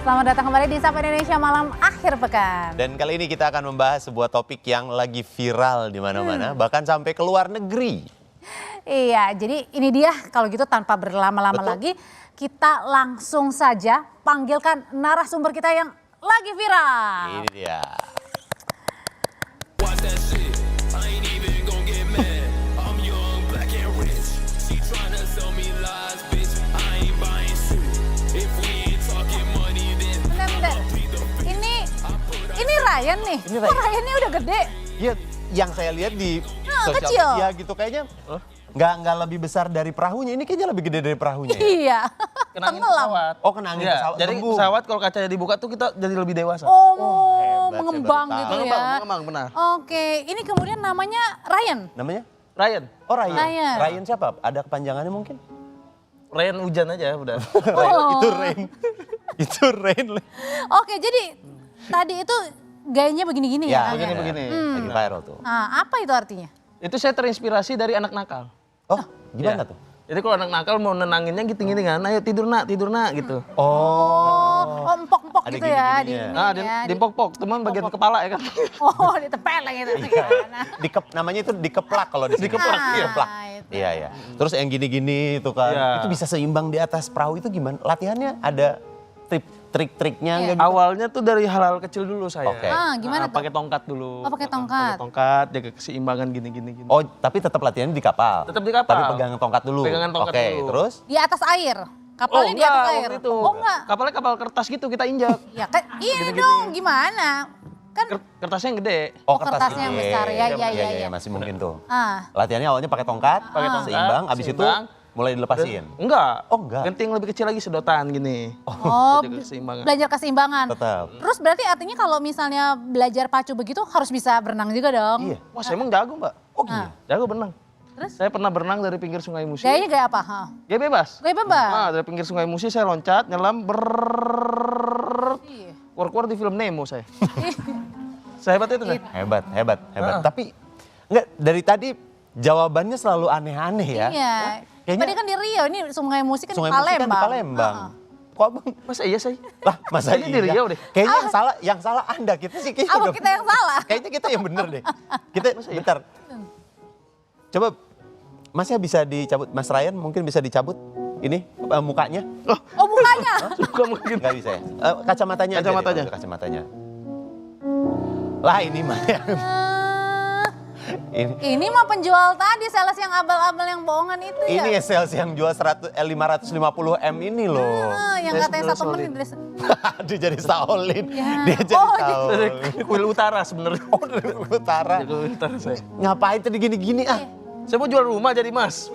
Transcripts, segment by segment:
Selamat datang kembali di Sapa Indonesia Malam Akhir Pekan. Dan kali ini kita akan membahas sebuah topik yang lagi viral di mana-mana, bahkan sampai ke luar negeri. Iya, jadi ini dia kalau gitu tanpa berlama-lama lagi, kita langsung saja panggilkan narasumber kita yang lagi viral. Ini dia. Bentar. Ini Ryan nih. Ini Ryan. Kok Ryan ini udah gede? Iya, yang saya lihat di sosial kecil. media gitu kayaknya nggak lebih besar dari perahunya. Ini kayaknya lebih gede dari perahunya. Ya? Iya. Kena angin Tenggelam. pesawat. Oh, kena angin Iya, pesawat. jadi tembung. pesawat kalau kacanya dibuka tuh kita jadi lebih dewasa. Oh, hebat, mengembang saya baru gitu tahu. ya. Mengembang, benar. Oke, ini kemudian namanya Ryan. Namanya? Ryan, Oh, Ryan. Ryan. Ryan siapa? Ada kepanjangannya mungkin? Ryan hujan aja udah. Ryan, itu Rain. Itu Rain. Oke, jadi tadi itu gayanya begini-gini ya. Ya, begini. Lagi viral tuh. Nah, apa itu artinya? Itu saya terinspirasi dari anak nakal. Oh, gimana Ya. tuh? Jadi kalau anak nakal mau nenanginnya gini kan, ayo tidur nak gitu. Oh, empok-empok Ada gitu ya. gini-gininya. Nah, ya, di pok-pok, teman bagian kepala ya kan. Oh, ditempeleng gitu. Nah, Namanya itu dikeplak kalau di sini. Dikeplak, iya. Dikeplak. Itu. Iya, iya. Terus yang gini-gini itu kan, Iya. itu bisa seimbang di atas perahu itu gimana? Latihannya ada trik-triknya Iya. nggak gitu? Awalnya tuh dari hal-hal kecil dulu saya. Oke. Gimana tuh? Pakai tongkat dulu. Oh, pakai tongkat. Pakai tongkat, jaga keseimbangan gini. Oh, tapi tetap latihannya di kapal? Tetap di kapal. Tapi pegang tongkat dulu? Pegangan tongkat Oke, dulu. terus? Di atas air. Kapalnya di atas air. waktu itu. Oh, enggak. Kapalnya kapal kertas gitu kita injak. Ya kan ini Gini-gini. dong, gimana? Kan Kertasnya yang gede. Oh, kertasnya yang gede. besar. Ya, Iya, iya. iya, masih mungkin tuh. ah, Latihannya awalnya pakai tongkat, seimbang, abis itu seimbang. mulai dilepasin. Enggak. Oh, enggak. Ganti yang lebih kecil lagi sedotan gini. oh, Jaga keseimbangan. belajar keseimbangan. Tetap. Terus berarti artinya kalau misalnya belajar pacu begitu harus bisa berenang juga dong. Iya. Wah, saya emang jago, Mbak. Oh, gini. Jago berenang. Terus? Saya pernah berenang dari pinggir Sungai Musi. Gayanya gaya apa? Hah? Gaya bebas. Gaya bebas? Nah, dari pinggir Sungai Musi saya loncat, nyelam, Iya. keluar di film Nemo saya. Sehebat itu saya. Hebat. Tapi enggak, dari tadi jawabannya selalu aneh-aneh ya. Iya. Kayaknya Tadi kan di Riau, ini Sungai Musik kan Sungai di Musi Palembang. kan di Palembang. Kok abang? Masa iya saya? Lah, masa Kayaknya di Riau deh. Kayaknya yang salah Anda, kita sih kayaknya. Apa kita yang salah? Kayaknya kita yang bener deh. Kita, bentar. Coba, Masnya bisa dicabut, Mas Ryan mungkin bisa dicabut ini mukanya? Oh, mukanya. Suka mungkin. Nggak bisa ya? Kacamatanya aja deh, Kacamatanya. Mas, kacamatanya. Lah ini mah yang... Ini mah penjual tadi, sales yang abal-abal yang bohongan itu ya. Ini sales yang jual 550M ini loh. Yang Saya katanya sebenarnya 1 menit. Dia jadi Shaolin. Ya. Dia jadi Oh, Shaolin. Kuil Utara sebenarnya. Oh, dari utara. Kuil Utara saya. Ngapain tadi gini-gini ah? Saya mau jual rumah jadi Mas.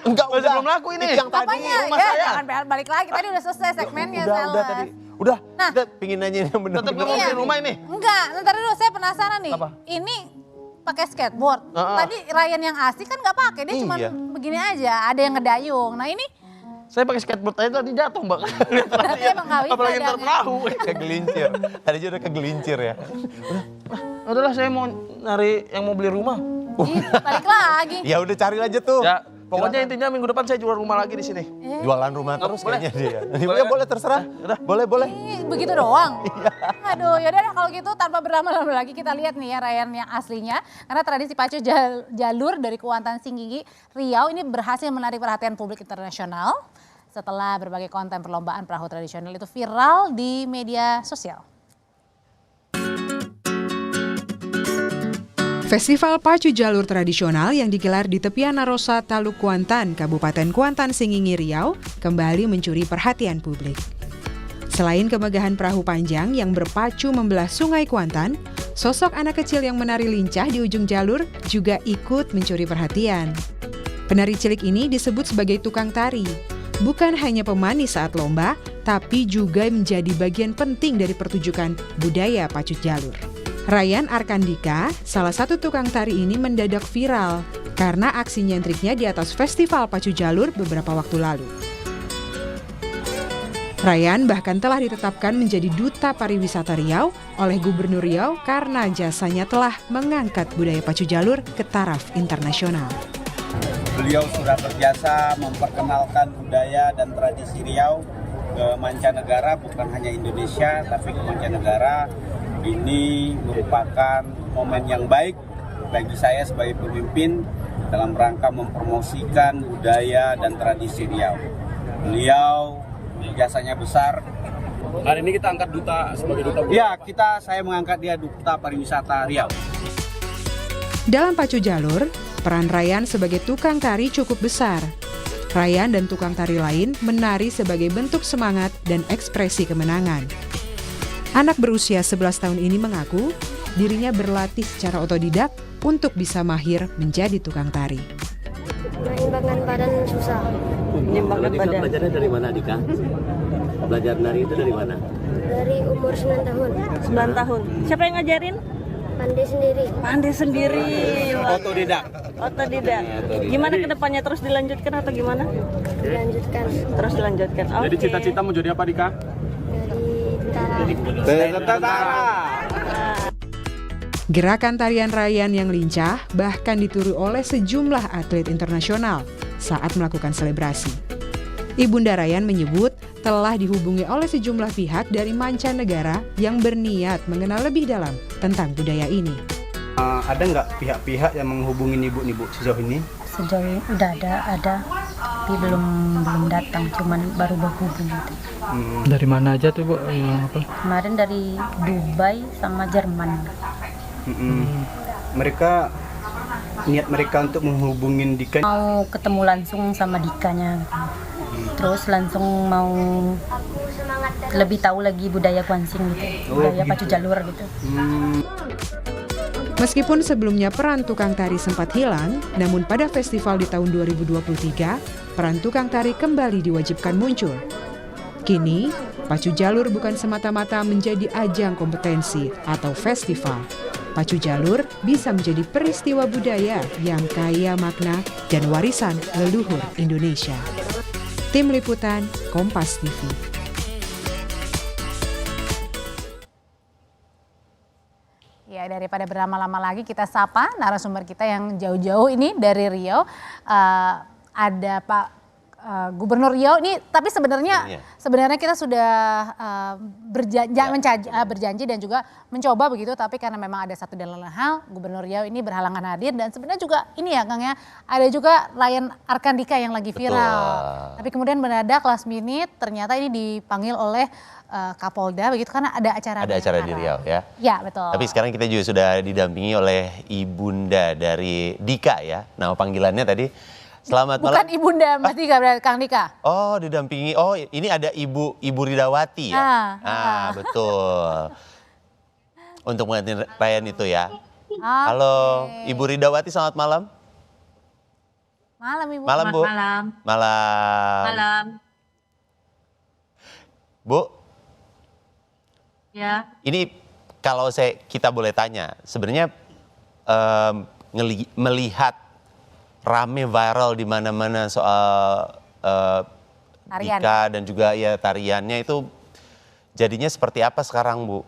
Enggak, Masih udah. belum laku ini. Itu yang tadi. Apanya? rumah Ya, saya. jangan balik lagi. Tadi udah selesai segmennya Udah sales. tadi. Udah, Nah. kita pingin nanya yang Tetap bener-bener. mau beli rumah ini. Enggak, ntar dulu saya penasaran nih. Apa? Ini pakai skateboard. Heeh. Tadi Ryan yang asli kan nggak pakai, dia cuma Iya. begini aja. Ada yang ngedayung. Nah ini Saya pakai skateboard aja tadi jatuh, Mbak. berarti emang nggak bisa. Apalagi dia ntar perahu. Kegelincir. Tadi aja udah kegelincir ya. Udahlah saya mau nyari yang mau beli rumah. Ih, balik lagi. Ya udah cari aja tuh. Ya, pokoknya intinya minggu depan saya jual rumah lagi di sini. Jualan rumah terus boleh. kayaknya dia. Boleh Ya kan? boleh terserah. Boleh. Ih, begitu doang. Aduh, yaudah deh kalau gitu tanpa berlama-lama lagi kita lihat nih ya Ryan yang aslinya. Karena tradisi pacu jalur dari Kuantan Singgigi Riau ini berhasil menarik perhatian publik internasional setelah berbagai konten perlombaan perahu tradisional itu viral di media sosial. Festival pacu jalur tradisional yang digelar di tepian Narosa, Taluk Kuantan, Kabupaten Kuantan Singgigi Riau, kembali mencuri perhatian publik. Selain kemegahan perahu panjang yang berpacu membelah sungai Kuantan, sosok anak kecil yang menari lincah di ujung jalur juga ikut mencuri perhatian. Penari cilik ini disebut sebagai tukang tari. Bukan hanya pemanis saat lomba, tapi juga menjadi bagian penting dari pertunjukan budaya pacu jalur. Ryan Arkandika, salah satu tukang tari ini mendadak viral karena aksi nyentriknya di atas festival pacu jalur beberapa waktu lalu. Ryan bahkan telah ditetapkan menjadi Duta Pariwisata Riau oleh Gubernur Riau karena jasanya telah mengangkat budaya pacu jalur ke taraf internasional. Beliau sudah berjasa memperkenalkan budaya dan tradisi Riau ke mancanegara, bukan hanya Indonesia tapi ke mancanegara. Ini merupakan momen yang baik bagi saya sebagai pemimpin dalam rangka mempromosikan budaya dan tradisi Riau. Beliau jasanya besar. Hari ini kita angkat duta sebagai duta. Ya, saya mengangkat dia duta pariwisata Riau. Dalam pacu jalur, peran Ryan sebagai tukang tari cukup besar. Ryan dan tukang tari lain menari sebagai bentuk semangat dan ekspresi kemenangan. Anak berusia 11 tahun ini mengaku dirinya berlatih secara otodidak untuk bisa mahir menjadi tukang tari. Menyeimbangkan badan susah. Menyeimbangkan badan. Belajarnya dari mana, Dika? Belajar nari itu dari mana? Dari umur 9 tahun. 9 tahun. Siapa yang ngajarin? Pandai sendiri. Pandai sendiri. Otodidak. Otodidak. Gimana kedepannya, terus dilanjutkan atau gimana? Dilanjutkan. Terus dilanjutkan. Jadi cita-cita mau jadi apa, Dika? Jadi tentara. Gerakan tarian Ryan yang lincah bahkan ditiru oleh sejumlah atlet internasional saat melakukan selebrasi. Ibunda Ryan menyebut telah dihubungi oleh sejumlah pihak dari mancanegara yang berniat mengenal lebih dalam tentang budaya ini. Ada nggak pihak-pihak yang menghubungi ibu sejauh ini? Sejauh ini udah ada, tapi belum datang, cuman baru berhubung gitu. Dari mana aja tuh, Bu? Kemarin dari Dubai sama Jerman. Niat mereka untuk menghubungin Dika. Mau ketemu langsung sama Dikanya gitu. Terus langsung mau lebih tahu lagi budaya Guansing gitu, budaya pacu jalur gitu. Meskipun sebelumnya peran tukang tari sempat hilang, namun pada festival di tahun 2023, peran tukang tari kembali diwajibkan muncul. Kini, pacu jalur bukan semata-mata menjadi ajang kompetensi atau festival. Pacu jalur bisa menjadi peristiwa budaya yang kaya makna dan warisan leluhur Indonesia. Tim Liputan, Kompas TV. Ya, daripada berlama-lama lagi kita sapa narasumber kita yang jauh-jauh ini dari Riau. Ada Pak Gubernur Riau ini, tapi sebenarnya kita sudah berjanji dan juga mencoba begitu, tapi karena memang ada satu dan lain hal, Gubernur Riau ini berhalangan hadir, dan sebenarnya juga ini ya Kang ya, ada juga Ryan Arkandika yang lagi viral. Betul. Tapi kemudian mendadak last minute ternyata ini dipanggil oleh Kapolda begitu karena ada acara di Riau ya. Ya, betul. Tapi sekarang kita juga sudah didampingi oleh ibunda dari Dika ya. Nama panggilannya tadi. Selamat malam. Bukan ibunda Mas Dika, berarti Kang Dika. Oh, didampingi. Oh, ini ada Ibu Ridawati ya. Betul. Untuk mengganti Ryan itu ya. Halo, Ibu Ridawati, selamat malam. Malam Ibu. Malam, Bu. Malam. Malam. Malam. Bu. Ya. Ini kalau kita boleh tanya, sebenarnya melihat rame viral di mana-mana soal Dika dan juga ya tariannya itu jadinya seperti apa sekarang, Bu?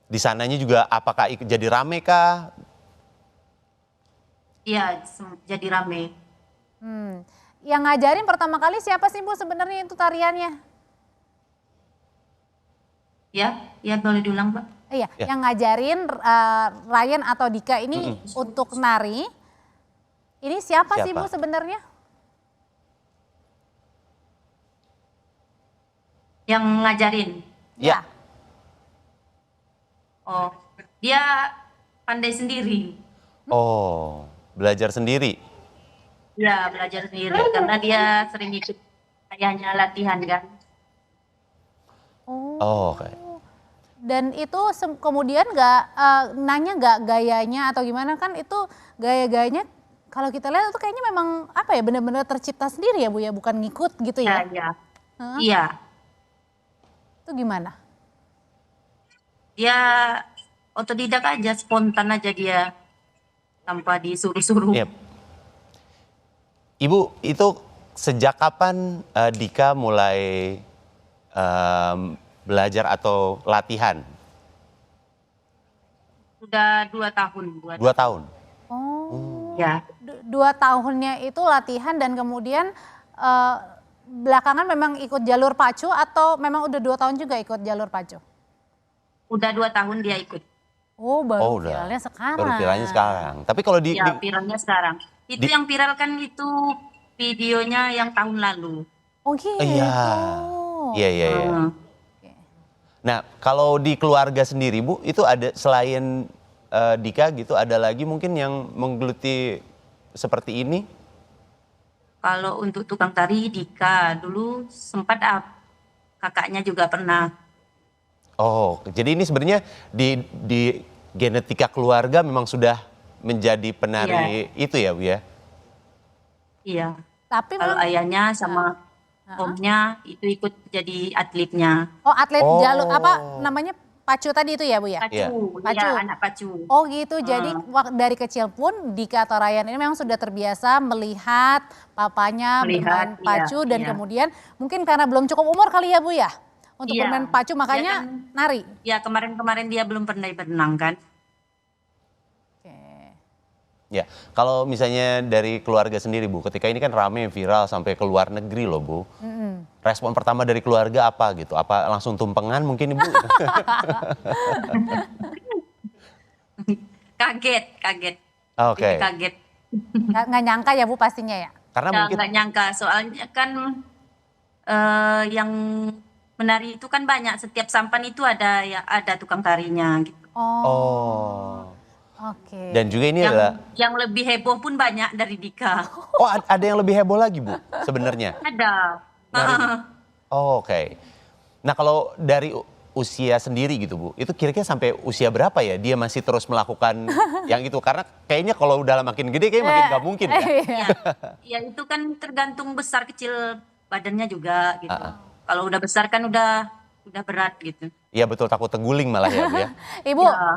Di sananya juga apakah jadi rame kah? Iya, jadi rame. Yang ngajarin pertama kali siapa sih Bu sebenarnya itu tariannya? Ya boleh diulang, Pak. Iya, yang ngajarin Ryan atau Dika ini untuk nari. Ini siapa sih Bu sebenarnya? Yang ngajarin? Ya. Oh, dia pandai sendiri. Oh, belajar sendiri? Ya, belajar sendiri karena dia sering ikut ayahnya latihan kan. Oh, oke. Dan itu kemudian nanya nggak gayanya atau gimana, kan itu gaya-gayanya kalau kita lihat itu kayaknya memang apa ya, benar-benar tercipta sendiri ya Bu ya, bukan ngikut gitu ya? Iya. Itu gimana? Dia otodidak aja, spontan aja dia, tanpa disuruh-suruh. Yep. Ibu, itu sejak kapan Dika mulai belajar atau latihan? Sudah 2 tahun. 2 tahun? Oh. Ya. 2 tahunnya itu latihan dan kemudian belakangan memang ikut jalur pacu atau memang udah 2 tahun juga ikut jalur pacu? Udah 2 tahun dia ikut. Oh baru Oh, udah. viralnya sekarang. Baru viralnya sekarang. Tapi kalau Ya, viralnya sekarang. Itu yang viral kan itu videonya yang tahun lalu. Oh gitu. Iya. Iya, iya, iya. Nah, kalau di keluarga sendiri, Bu, itu ada selain Dika gitu, ada lagi mungkin yang menggeluti seperti ini? Kalau untuk tukang tari Dika dulu sempat kakaknya juga pernah. Oh, jadi ini sebenarnya di genetika keluarga memang sudah menjadi penari itu ya, Bu ya? Iya. Tapi Kalau ayahnya sama omnya itu ikut jadi atletnya. Oh atlet Oh. jalur apa namanya pacu tadi itu ya Bu ya? Pacu, Iya. Pacu. ya, anak pacu. Oh gitu, jadi dari kecil pun Dika atau Ryan ini memang sudah terbiasa melihat papanya bermain Melihat, pacu iya, dan iya. kemudian mungkin karena belum cukup umur kali ya Bu ya untuk Iya. bermain pacu makanya Dia kan- nari. Ya kemarin-kemarin dia belum pernah berenang kan. Oke. Ya, kalau misalnya dari keluarga sendiri, Bu, ketika ini kan rame viral sampai ke luar negeri loh, Bu. Respon pertama dari keluarga apa gitu? Apa langsung tumpengan mungkin, Ibu? Kaget. Oke. Lebih kaget. Nggak nyangka ya Bu pastinya ya? Karena Ya, mungkin nggak nyangka soalnya kan yang menari itu kan banyak, setiap sampan itu ada tukang tarinya gitu. oh. Oke. Dan juga ini adalah Yang lebih heboh pun banyak dari Dika. oh ada yang lebih heboh lagi, Bu, sebenarnya. Ada. Oh, oke. Nah, kalau dari usia sendiri gitu, Bu, itu kira-kira sampai usia berapa ya dia masih terus melakukan yang itu? Karena kayaknya kalau udah makin gede kayaknya makin nggak mungkin ya. Iya. Ya itu kan tergantung besar kecil badannya juga gitu. Kalau udah besar kan udah berat gitu. Iya betul, takut terguling malah ya, Bu ya. Ibu, Ya.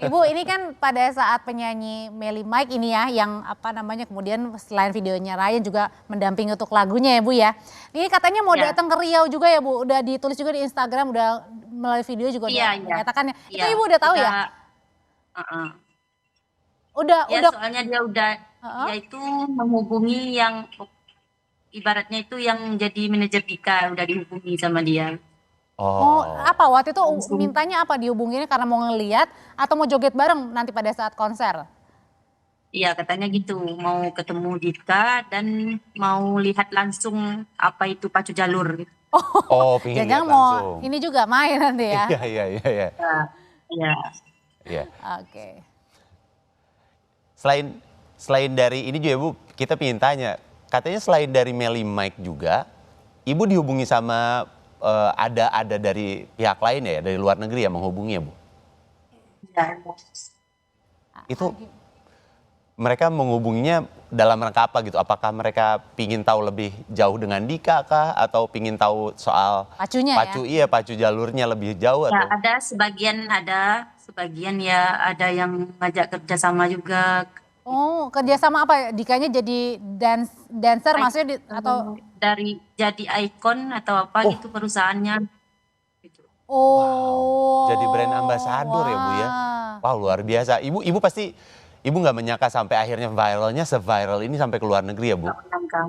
Ibu ini kan pada saat penyanyi Melly Mike ini ya yang apa namanya kemudian selain videonya Ryan juga mendampingi untuk lagunya ya Bu ya. Ini katanya mau Ya. datang ke Riau juga ya Bu, udah ditulis juga di Instagram, udah melalui video juga udah Iya, iya. menyatakan ya. Itu Iya, Ibu udah tahu ya? Heeh. Udah Ya udah soalnya dia dia itu menghubungi yang ibaratnya itu yang jadi manajer Dika, udah dihubungi sama dia. oh apa waktu itu mintanya apa dihubunginnya karena mau ngeliat atau mau joget bareng nanti pada saat konser? Iya katanya gitu, mau ketemu Dika dan mau lihat langsung apa itu pacu jalur gitu. Oh, pingin lihat Jangan mau langsung. ini juga main nanti ya. Iya, iya, iya, iya. Iya. Iya. Oke. Selain dari ini juga, Bu, kita pengen tanya, katanya selain dari Melly Mike juga, Ibu dihubungi sama ada dari pihak lain ya, dari luar negeri yang menghubungi ya, Bu? Iya. Itu mereka menghubunginya dalam rangka apa gitu? Apakah mereka pingin tahu lebih jauh dengan Dika kah? Atau pingin tahu soal Pacunya pacu, ya? iya pacu jalurnya lebih jauh Ya, atau? sebagian ya ada yang ngajak kerjasama juga. Oh, kerjasama apa? Dikanya jadi dancer maksudnya atau Dari jadi ikon atau apa gitu perusahaannya. Gitu. oh. Jadi brand ambassador ya, Bu ya? wah. Wow, luar biasa. Ibu pasti Ibu nggak menyangka sampai akhirnya viralnya se-viral ini sampai ke luar negeri ya, Bu? Nggak menyangka.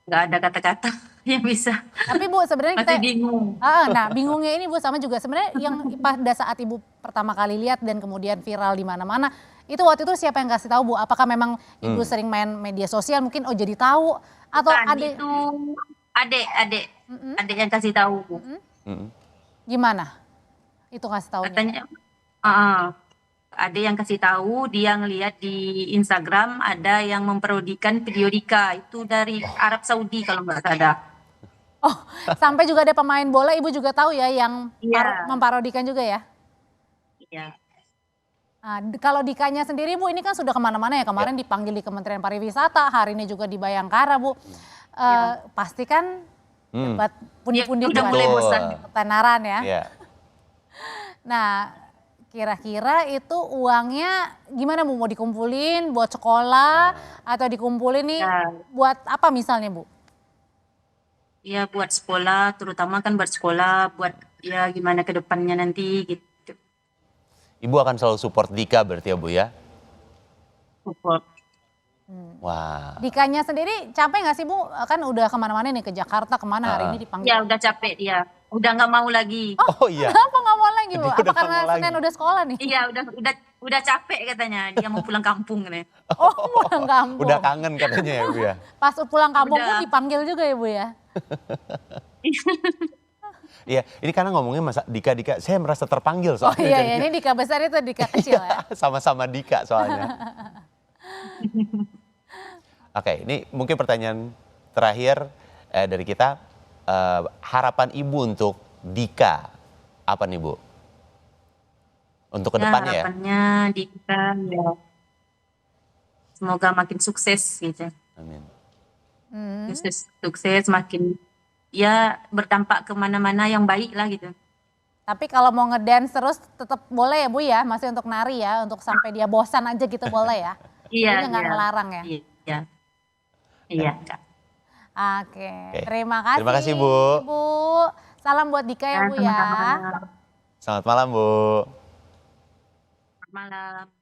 Nggak ada kata-kata yang bisa. Tapi Bu sebenarnya Masih kita bingung. Nah, bingungnya ini Bu sama juga sebenarnya yang pada saat Ibu pertama kali lihat dan kemudian viral di mana-mana, itu waktu itu siapa yang kasih tahu Bu? Apakah memang Ibu sering main media sosial mungkin jadi tahu atau Bukan, ada itu adik yang kasih tahu. Mm-mm. gimana? Itu kasih tahunya. Katanya ada yang kasih tahu, dia ngelihat di Instagram ada yang memparodikan video Dika itu dari Arab Saudi kalau nggak salah. Oh, sampai juga ada pemain bola Ibu juga tahu ya yang Iya. memparodikan juga ya? Iya. Nah, kalau Dikanya sendiri Bu ini kan sudah kemana-mana ya, kemarin dipanggil di Kementerian Pariwisata, hari ini juga di Bayangkara Bu. Pasti kan dapat pundi-pundi Udah mulai Betul. bosan. ketenaran ya. Iya. Nah, kira-kira itu uangnya gimana Bu? Mau dikumpulin buat sekolah atau dikumpulin nih Ya. buat apa misalnya Bu? Ya buat sekolah, terutama kan buat sekolah, buat ya gimana ke depannya nanti gitu. Ibu akan selalu support Dika berarti ya, Bu ya? Support. Wah. Dikanya sendiri capek nggak sih Bu? Kan udah kemana-mana nih, ke Jakarta, kemana hari ini dipanggil? Ya udah capek dia, udah nggak mau lagi. Oh iya. Kenapa nggak mau lagi Bu? Dia Apa udah karena nggak mau Senin lagi. udah sekolah nih? Iya udah capek katanya, dia mau pulang kampung nih. Oh pulang kampung. Udah kangen katanya ya Bu ya. Pas pulang kampung pun Udah. dipanggil juga ya Bu ya? Iya, ini karena ngomongnya Mas Dika, saya merasa terpanggil Oh soalnya. iya, jadinya. ini Dika besar itu Dika kecil ya. Sama-sama Dika soalnya. Oke, ini mungkin pertanyaan terakhir dari kita. Harapan Ibu untuk Dika apa nih Bu? Untuk kedepannya ya? Harapannya Dika ya semoga makin sukses gitu. Amin. Sukses makin ya berdampak kemana-mana yang baik lah gitu. Tapi kalau mau ngedance terus tetap boleh ya Bu ya, masih untuk nari ya, untuk sampai dia bosan aja gitu boleh ya? Iya. Jadi nggak ngelarang ya? Iya. Kak. Oke, terima kasih. Terima kasih, Bu. Bu. Salam buat Dika ya Bu ya. Sama-sama. Selamat malam Bu. Selamat malam.